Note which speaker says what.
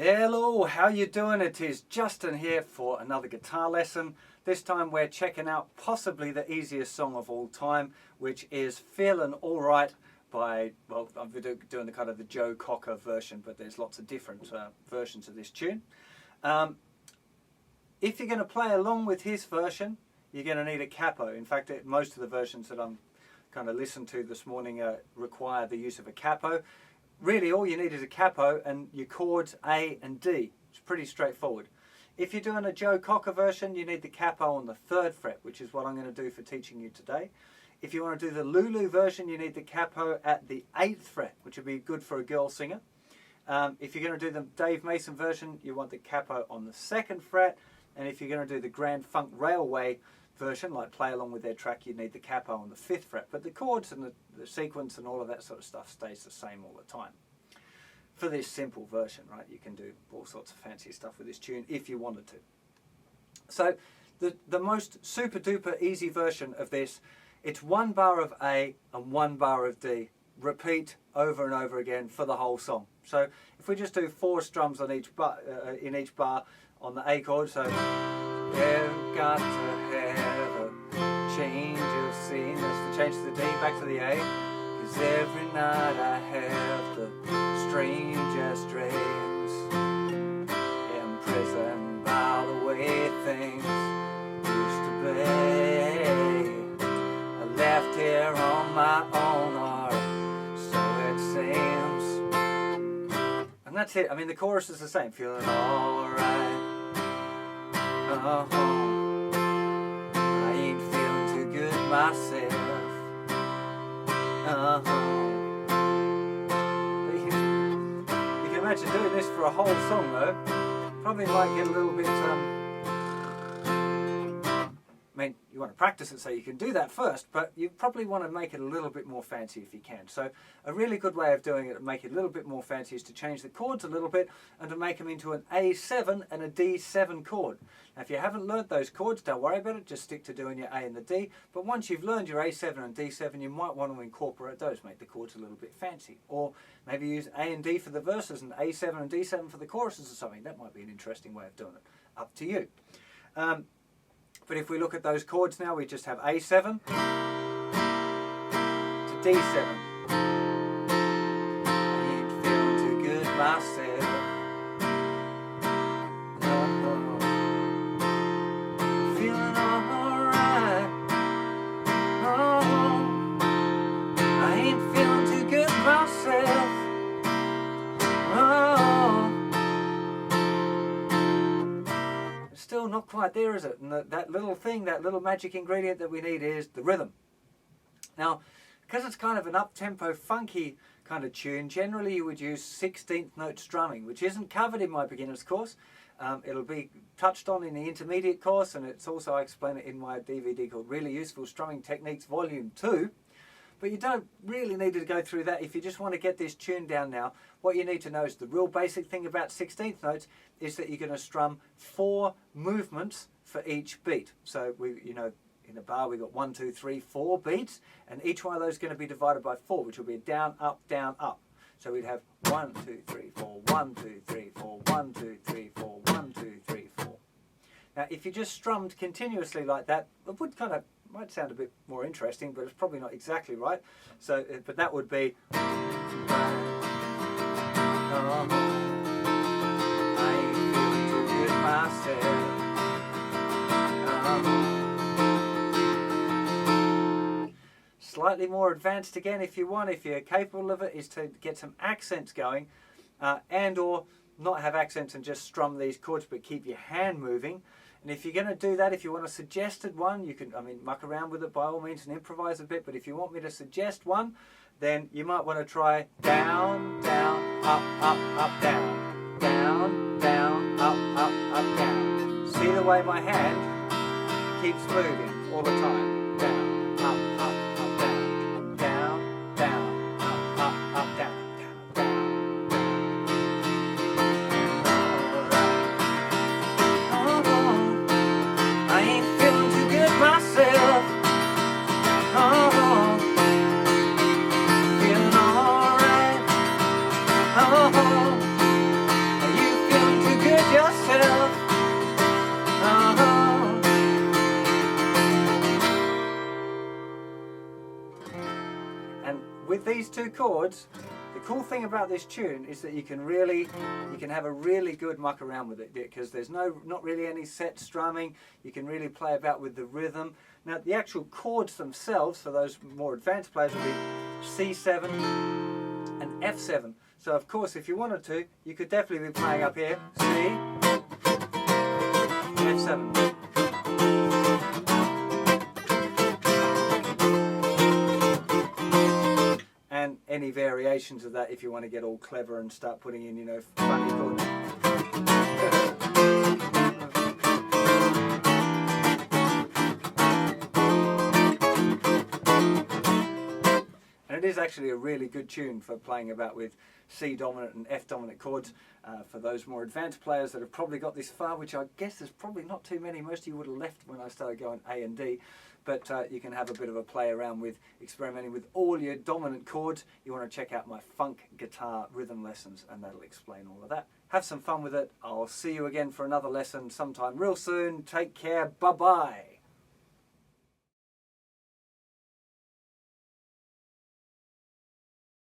Speaker 1: Hello, how you doing? It is Justin here for another guitar lesson. This time we're checking out possibly the easiest song of all time, which is Feelin Alright by, well, I'm doing the kind of the Joe Cocker version, but there's lots of different versions of this tune. If you're going to play along with his version, you're going to need a capo. In fact, most of the versions that I'm kind of listened to this morning require the use of a capo. Really, all you need is a capo and your chords A and D. It's pretty straightforward. If you're doing a Joe Cocker version, you need the capo on the 3rd fret, which is what I'm going to do for teaching you today. If you want to do the Lulu version, you need the capo at the 8th fret, which would be good for a girl singer. If you're going to do the Dave Mason version, you want the capo on the 2nd fret. And if you're going to do the Grand Funk Railway version, like play along with their track, you need the capo on the 5th fret. But the chords and the sequence and all of that sort of stuff stays the same all the time. For this simple version, right, you can do all sorts of fancy stuff with this tune if you wanted to. So the most super duper easy version of this, it's 1 bar of A and 1 bar of D. Repeat over and over again for the whole song. So if we just do 4 strums on each bar, in each bar on the A chord, so you've got to have a change of scene. That's the change to the D, back to the A. 'Cause every night I have the strangest dreams, imprisoned by the way things used to be. I left here on my own, or so it seems. And that's it. I mean, the chorus is the same. Feeling alright. I ain't feeling too good myself. You can imagine doing this for a whole song though. Probably might get a little bit I mean, you want to practice it so you can do that first, but you probably want to make it a little bit more fancy if you can. So a really good way of doing it and make it a little bit more fancy is to change the chords a little bit and to make them into an A7 and a D7 chord. Now if you haven't learned those chords, don't worry about it, just stick to doing your A and the D. But once you've learned your A7 and D7, you might want to incorporate those, make the chords a little bit fancy. Or maybe use A and D for the verses and A7 and D7 for the choruses or something. That might be an interesting way of doing it. Up to you. But if we look at those chords now, we just have A7 to D7. I ain't feeling too good myself. I'm feeling alright. I ain't feeling too good myself. Still not quite there, is it? And that little thing, that little magic ingredient that we need is the rhythm. Now, because it's kind of an up-tempo, funky kind of tune, generally you would use 16th note strumming, which isn't covered in my beginner's course. It'll be touched on in the intermediate course, and it's also, I explain it in my DVD called Really Useful Strumming Techniques Volume 2. But you don't really need to go through that if you just want to get this tune down now. What you need to know is the real basic thing about 16th notes is that you're going to strum 4 movements for each beat. So in a bar we've got 1, 2, 3, 4 beats, and each one of those is going to be divided by 4, which will be a down, up, down, up. So we'd have 1, 2, 3, 4, 1, 2, 3, 4, 1, 2, 3, 4, 1, 2, 3, 4. Now if you just strummed continuously like that, it would kind of might sound a bit more interesting, but it's probably not exactly right. So, but that would be. I ain't feeling too good myself. Slightly more advanced again, if you want, if you're capable of it, is to get some accents going, and or not have accents and just strum these chords, but keep your hand moving. And if you're going to do that, if you want a suggested one, you can, muck around with it by all means and improvise a bit. But if you want me to suggest one, then you might want to try down, down, up, up, up, down. Down, down, up, up, up, down. See the way my hand keeps moving all the time. Down, up, up, up, down. Down, down, up, up, up, down. Feeling alright. with these two chords, the cool thing about this tune is that you can have a really good muck around with it, because there's not really any set strumming. You can really play about with the rhythm. Now the actual chords themselves, for those more advanced players, will be C7 and F7. So of course, if you wanted to, you could definitely be playing up here, C, F7. And any variations of that if you want to get all clever and start putting in, you know, funny chords. And it is actually a really good tune for playing about with C dominant and F dominant chords. For those more advanced players that have probably got this far, which I guess there's probably not too many. Most of you would have left when I started going A and D. But you can have a bit of a play around with experimenting with all your dominant chords. You want to check out my funk guitar rhythm lessons, and that'll explain all of that. Have some fun with it. I'll see you again for another lesson sometime real soon. Take care. Bye-bye.